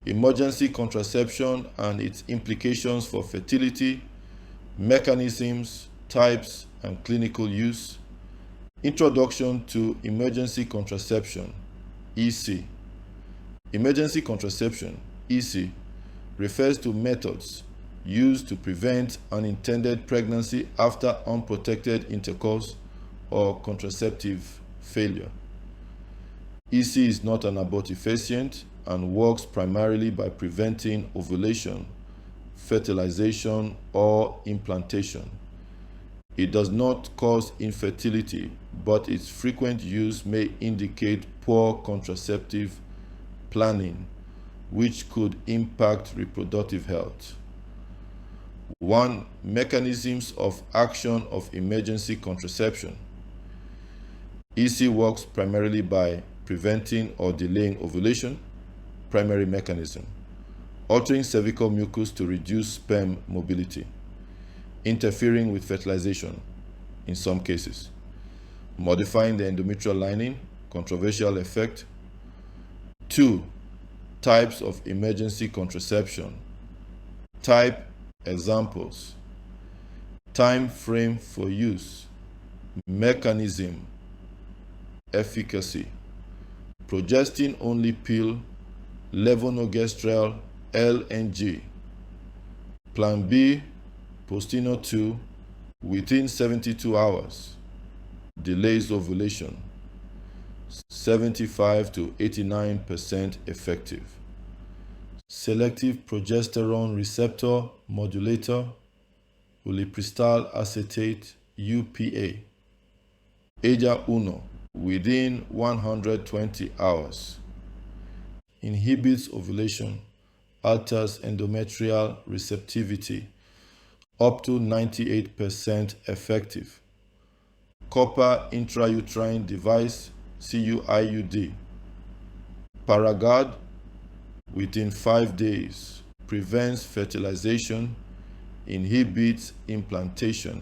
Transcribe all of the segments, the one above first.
emergency contraception and its implications for fertility, mechanisms, types, and clinical use. Introduction to emergency contraception, EC. Emergency contraception, EC, refers to methods used to prevent unintended pregnancy after unprotected intercourse or contraceptive failure. EC is not an abortifacient and works primarily by preventing ovulation, fertilization, or implantation. It does not cause infertility, but its frequent use may indicate poor contraceptive planning, which could impact reproductive health. 1. Mechanisms of action of emergency contraception. EC works primarily by preventing or delaying ovulation, primary mechanism, altering cervical mucus to reduce sperm mobility, interfering with fertilization in some cases, modifying the endometrial lining, controversial effect. 2. Types of emergency contraception. Type examples. Time frame for use. Mechanism. Efficacy. Progestin-only pill, levonorgestrel, LNG. Plan B, Postino 2, within 72 hours. Delays ovulation. 75 to 89% effective. Selective progesterone receptor modulator, ulipristal acetate, UPA. Ella Uno, within 120 hours. Inhibits ovulation, alters endometrial receptivity, up to 98% effective. Copper intrauterine device, CUIUD. Paragard, within 5 days, prevents fertilization, inhibits implantation,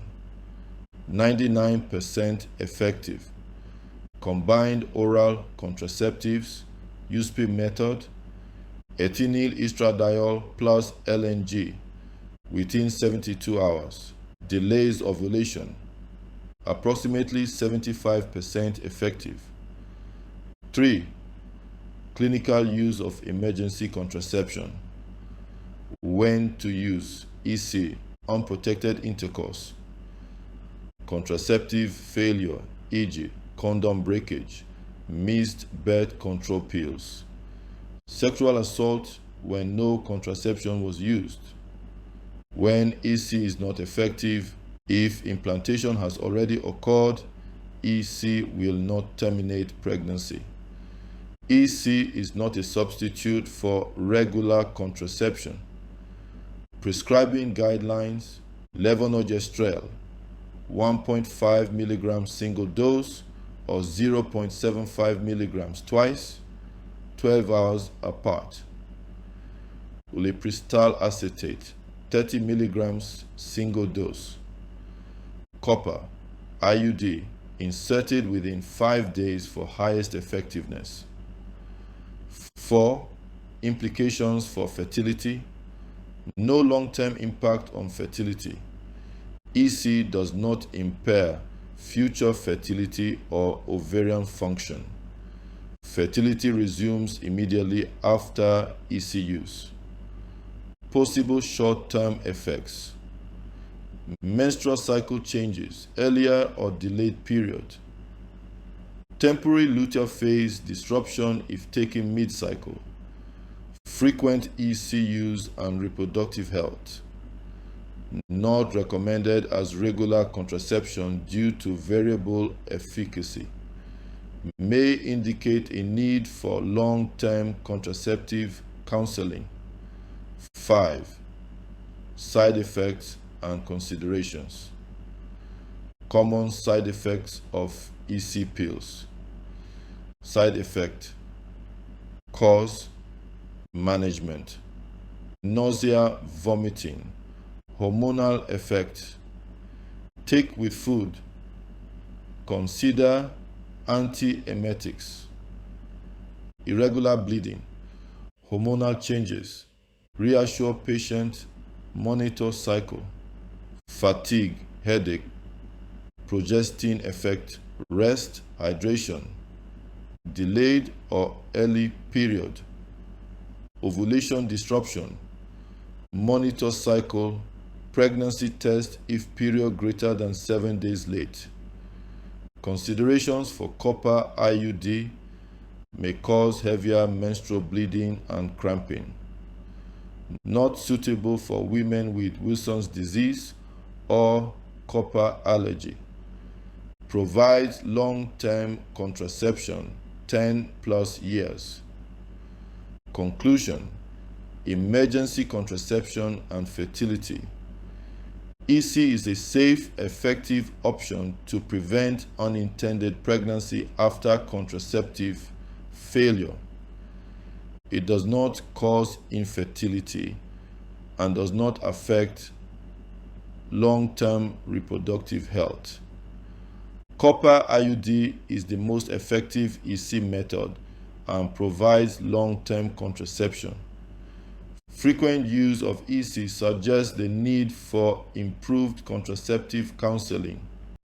99% effective. Combined oral contraceptives, USP method, ethinyl estradiol plus LNG, within 72 hours, delays ovulation, approximately 75% effective. 3. Clinical use of emergency contraception. When to use, EC, unprotected intercourse, contraceptive failure, e.g., condom breakage, missed birth control pills, sexual assault when no contraception was used, when EC is not effective. If implantation has already occurred, EC will not terminate pregnancy. EC is not a substitute for regular contraception. Prescribing guidelines: levonorgestrel, 1.5 milligrams single dose or 0.75 milligrams twice, 12 hours apart. Ulipristal acetate, 30 milligrams single dose. Copper, IUD, inserted within 5 days for highest effectiveness. 4. Implications for fertility. No long-term impact on fertility. EC does not impair future fertility or ovarian function. Fertility resumes immediately after EC use. Possible short-term effects. Menstrual cycle changes, earlier or delayed period. Temporary luteal phase disruption if taken mid-cycle. Frequent EC use and reproductive health. Not recommended as regular contraception due to variable efficacy. May indicate a need for long-term contraceptive counseling. 5. Side effects and considerations. Common side effects of EC pills. Side effect: cause, management, nausea, vomiting, hormonal effect. Take with food. Consider antiemetics. Irregular bleeding, hormonal changes, reassure patient, monitor cycle, fatigue, headache, progestin effect, rest, hydration, delayed or early period, ovulation disruption, monitor cycle, pregnancy test if period greater than 7 days late. Considerations for copper IUD may cause heavier menstrual bleeding and cramping. Not suitable for women with Wilson's disease or copper allergy. Provides long-term contraception, 10 plus years. Conclusion: emergency contraception and fertility. EC is a safe, effective option to prevent unintended pregnancy after contraceptive failure. It does not cause infertility and does not affect long-term reproductive health. Copper IUD is the most effective EC method and provides long-term contraception. Frequent use of EC suggests the need for improved contraceptive counseling.